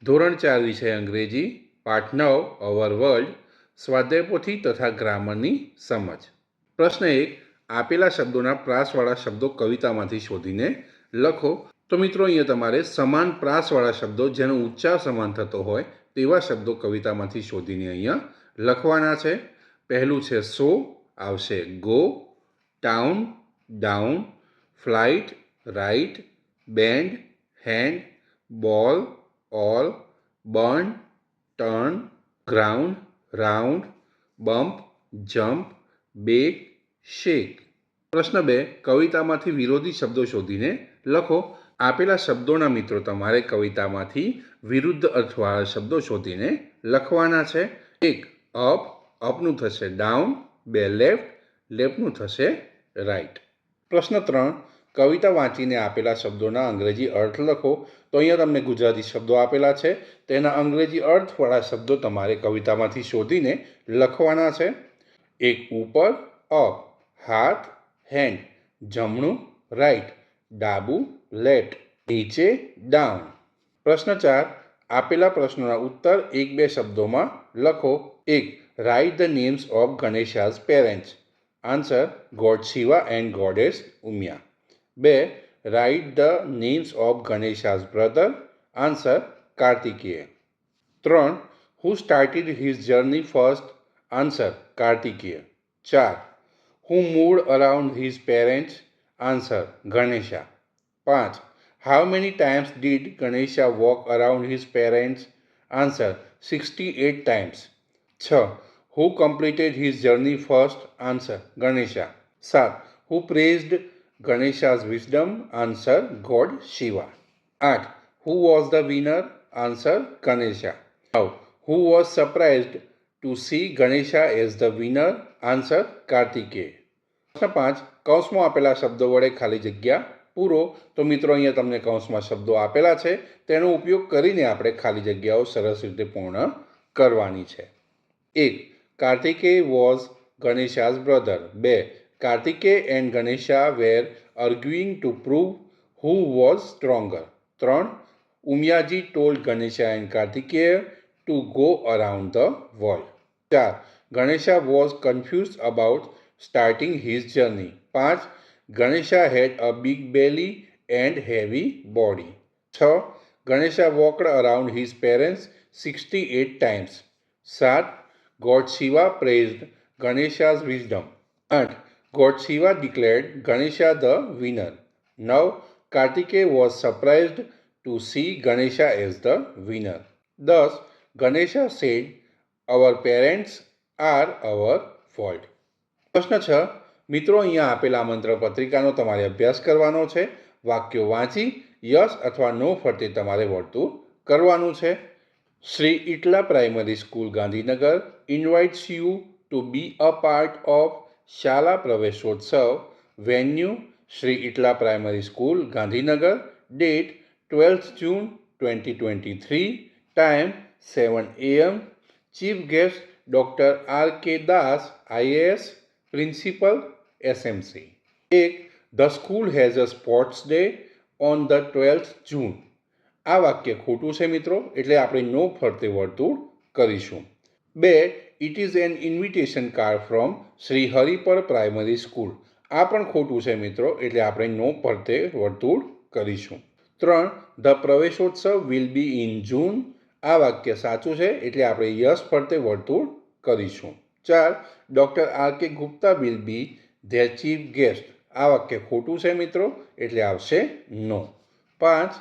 ધોરણ 4 વિષય અંગ્રેજી પાઠ 9 અવર વર્લ્ડ સ્વાધ્યાયપોથી તથા ગ્રામરની સમજ. પ્રશ્ન 1. આપેલા શબ્દોના પ્રાસવાળા શબ્દો કવિતામાંથી શોધીને લખો. તો મિત્રો અહીંયા તમારે સમાન પ્રાસવાળા શબ્દો જેનો ઉચ્ચાર સમાન થતો હોય તેવા શબ્દો કવિતામાંથી શોધીને અહીંયા લખવાના છે. પહેલું છે સો, આવશે go, town, down, flight, right, band, hand, ball, all, burn, turn, ground, round, bump, jump, bake, shake. પ્રશ્ન 2. કવિતામાંથી વિરોધી શબ્દો શોધીને લખો. આપેલા શબ્દોના મિત્રો તમારે કવિતામાંથી વિરુદ્ધ અર્થવાળા શબ્દો શોધીને લખવાના છે. 1. અપ, અપનું થશે ડાઉન. 2. લેફ્ટ, લેફ્ટનું થશે રાઇટ. પ્રશ્ન 3. કવિતા વાંચીને આપેલા શબ્દોના અંગ્રેજી અર્થ લખો. તો અહીંયા તમને ગુજરાતી શબ્દો આપેલા છે, તેના અંગ્રેજી અર્થવાળા શબ્દો તમારે કવિતામાંથી શોધીને લખવાના છે. 1. ઉપર, અપ, હાથ, હેન્ડ, જમણું, રાઇટ, ડાબું, લેફ્ટ, નીચે, ડાઉન. પ્રશ્ન 4. આપેલા પ્રશ્નોના ઉત્તર 1-2 શબ્દોમાં લખો. 1. Write the names of Ganesha's parents. Answer god Shiva and goddess Umiya. 2. Write the names of Ganesha's brother. Answer Kartikeya. 3. Who started his journey first? Answer Kartikeya. 4. Who moved around his parents? Answer Ganesha. 5. How many times did Ganesha walk around his parents? Answer 68 times. 6. Who completed his journey first? Answer Ganesha. 7. Who praised Ganesha's wisdom? Answer God Shiva. 8. Who was the winner? Answer Ganesha. Now, who was surprised to see Ganesha as the winner? Answer Kartikeya. પ્રશ્ન 5. કૌંસમાં આપેલા શબ્દો વડે ખાલી જગ્યા પૂરો. તો મિત્રો અહીંયા તમને કૌંસમાં શબ્દો આપેલા છે, તેનો ઉપયોગ કરીને આપણે ખાલી જગ્યાઓ સરસ રીતે પૂર્ણ કરવાની છે. 1. Kartikeya was Ganesha's brother. 2. Kartikeya and Ganesha were arguing to prove who was stronger. 3. Umyaji told Ganesha and Kartikeya to go around the world. 4. Ganesha was confused about starting his journey. 5. Ganesha had a big belly and heavy body. 6. Ganesha walked around his parents 68 times. 7. God Shiva praised Ganesha's wisdom. 8. God Shiva declared Ganesha the winner. Now, Kartikeya was surprised to see Ganesha as the winner. Thus, Ganesha said, our parents are our fault. પ્રશ્ન 6. મિત્રો અહીંયા આપેલા મંત્ર પત્રિકાનો તમારે અભ્યાસ કરવાનો છે. વાક્યો વાંચી યસ અથવા નો ફરતે તમારે વર્તુળ કરવાનું છે. Shri Itla primary school Gandhinagar invites you to be a part of Shala Praveshotsav. Venue Shri Itla primary school Gandhinagar. Date 12th June 2023. Time 7 AM. Chief guest doctor R.K. Das IAS, principal SMC. 1. The school has a sports day on the 12th June. આ વાક્ય ખોટું છે મિત્રો, એટલે આપણે નો ફરતે વર્તુળ કરીશું. 2. It is an invitation card from Shri Haripar primary school. આ પણ ખોટું છે મિત્રો, એટલે આપણે નો ફરતે વર્તુળ કરીશું. 3. The Praveshotsav will be in જૂન. આ વાક્ય સાચું છે, એટલે આપણે યસ ફરતે વર્તુળ કરીશું. 4. Doctor R.K. Gupta will be there chief guest. આ વાક્ય ખોટું છે મિત્રો, એટલે આવશે no. 5.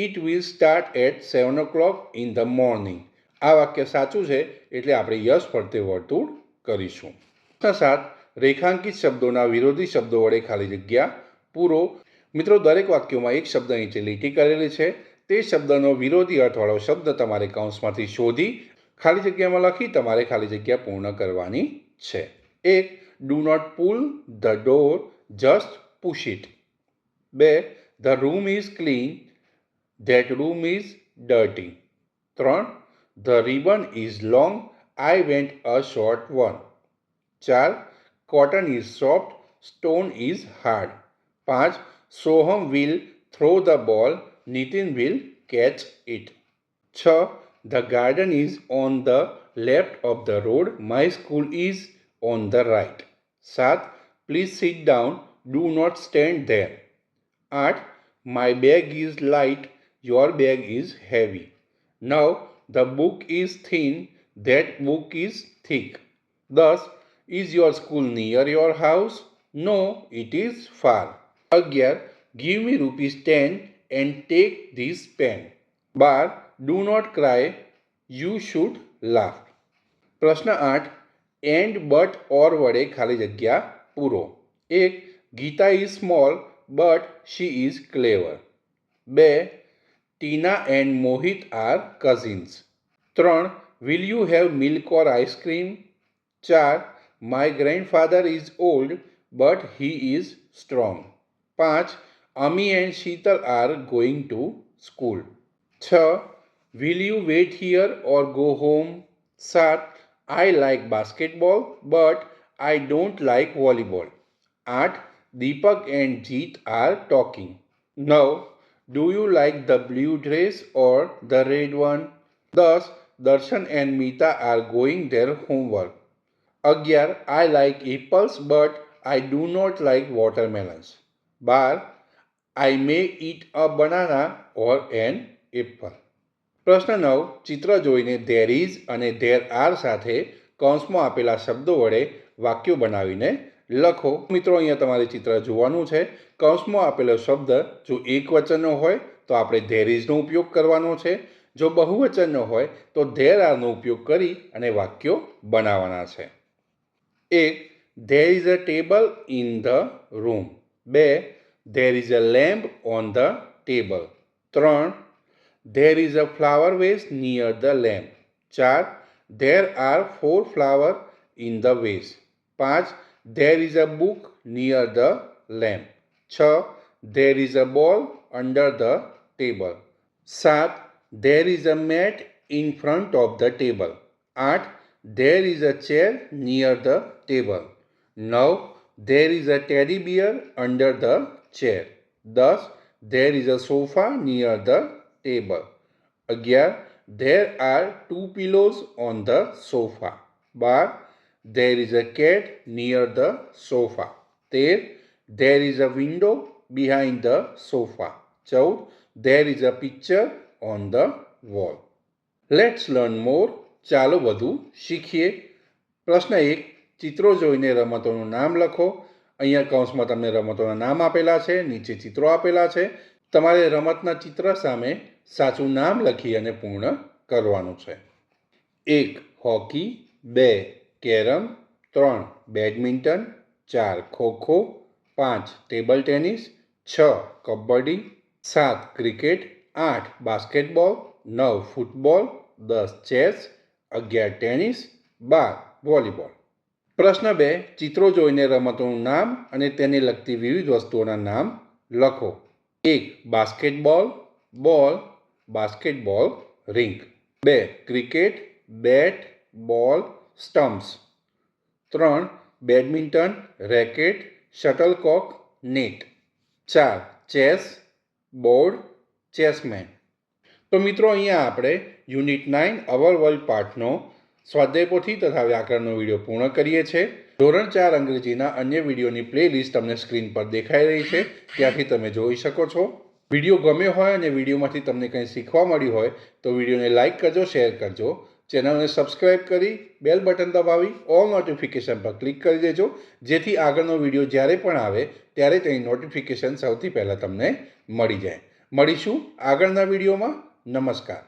It will start at 7 o'clock in the morning. આ વાક્ય સાચું છે, એટલે આપણે યસ ફરતે વર્તુળ કરીશું. પ્રશ્ન 7. રેખાંકિત શબ્દોના વિરોધી શબ્દો વડે ખાલી જગ્યા પૂરો. મિત્રો દરેક વાક્યોમાં એક શબ્દ નીચે લીટી કરેલી છે, તે શબ્દનો વિરોધી અર્થવાળો શબ્દ તમારે કૌંસમાંથી શોધી ખાલી જગ્યામાં લખી તમારે ખાલી જગ્યા પૂર્ણ કરવાની છે. 1. Do not pull the door, just push it. 2. The room is clean, that room is dirty. 3. The ribbon is long, I want a short one. 4. Cotton is soft, stone is hard. 5. Soham will throw the ball, Nitin will catch it. 6. The garden is on the left of the road. My school is on the right. 7. Please sit down. Do not stand there. 8. My bag is light. Your bag is heavy. 9. The book is thin. That book is thick. 10. Is your school near your house? No, it is far. 11. Give me ₹10 and take this pen. 12. Do not cry. You should laugh. પ્રશ્ન 8. And but ઓર વડે ખાલી જગ્યા પૂરો. 1. Gita is small but she is clever. 2. Tina and Mohit are cousins. 3. Will you have milk or ice cream. 4. My grandfather is old but he is strong. 5. Ami and Sheetal are going to school. 6. Will you wait here or go home. 7. I like basketball but I don't like volleyball. 8. Deepak and Jeet are talking. 9. Do you like the blue dress or the red one? 10. Darshan and Meeta are going their homework. 11. I like apples but I do not like watermelons. 12. I may eat a banana or an apple. પ્રશ્ન 9. ચિત્ર જોઈને there is અને there are સાથે કૌંસમાં આપેલા શબ્દો વડે વાક્યો બનાવીને લખો. મિત્રો, અહીંયા તમારે ચિત્ર જોવાનું છે. કૌંસમાં આપેલો શબ્દ જો એકવચનનો હોય તો આપણે ધેર ઇઝનો ઉપયોગ કરવાનો છે. જો બહુવચનનો હોય તો ધેર આરનો ઉપયોગ કરી અને વાક્યો બનાવવાના છે. 1. There is a table in the room. 2. There is a lamp on the table. 3. There is a flower vase near the lamp. 4. There are 4 flowers in the vase. 5. There is a book near the lamp. 6. There is a ball under the table. 7. There is a mat in front of the table. 8. There is a chair near the table. 9. There is a teddy bear under the chair. 10. There is a sofa near the table. 11. There are 2 pillows on the sofa. 12. There is a cat near the sofa. 13. There is a window behind the sofa. 14. There is a picture on the wall. Let's learn more. ચાલો વધુ શીખીએ. પ્રશ્ન 1. ચિત્રો જોઈને રમતોનું નામ લખો. અહીંયા કૌંસમાં તમને રમતોના નામ આપેલા છે, નીચે ચિત્રો આપેલા છે. તમારે રમતના ચિત્ર સામે સાચું નામ લખી અને પૂર્ણ કરવાનું છે. 1. Hockey. 2. Carrom. 3. Badminton. 4. Kho kho. 5. Table tennis. 6. Kabaddi. 7. Cricket. 8. Basketball. 9. Football. 10. Chess. 11. Tennis. 12. Volleyball. પ્રશ્ન 2. ચિત્રો જોઈને રમતોનું નામ અને તેને લગતી વિવિધ વસ્તુઓના નામ લખો. 1. બાસ્કેટબોલ. બોલ. બાસ્કેટબોલ. રિંગ. 2. ક્રિકેટ. બેટ. બોલ. Stumps. 3. Badminton. Racket. Shuttlecock. Net. 4. Chess. Board. ચેસમેન. તો મિત્રો, અહીંયા આપણે યુનિટ 9 અવર વર્લ્ડ પાઠનો સ્વાધ્યાય પોથી તથા વ્યાકરણનો વિડીયો પૂર્ણ કરીએ છીએ. ધોરણ 4 અંગ્રેજીના અન્ય વિડીયોની પ્લેલિસ્ટ તમને સ્ક્રીન પર દેખાઈ રહી છે, ત્યાંથી તમે જોઈ શકો છો. વિડીયો ગમ્યો હોય અને વિડીયોમાંથી તમને કંઈ શીખવા મળ્યું હોય તો વિડીયોને લાઇક કરજો, શેર કરજો. ચેનલને સબસ્ક્રાઈબ કરી બેલ બટન દબાવી ઓલ નોટિફિકેશન પર ક્લિક કરી દેજો, જેથી આગળનો વિડીયો જ્યારે પણ આવે ત્યારે તેની નોટિફિકેશન સૌથી પહેલાં તમને મળી જાય. મળીશું આગળના વિડીયોમાં. નમસ્કાર.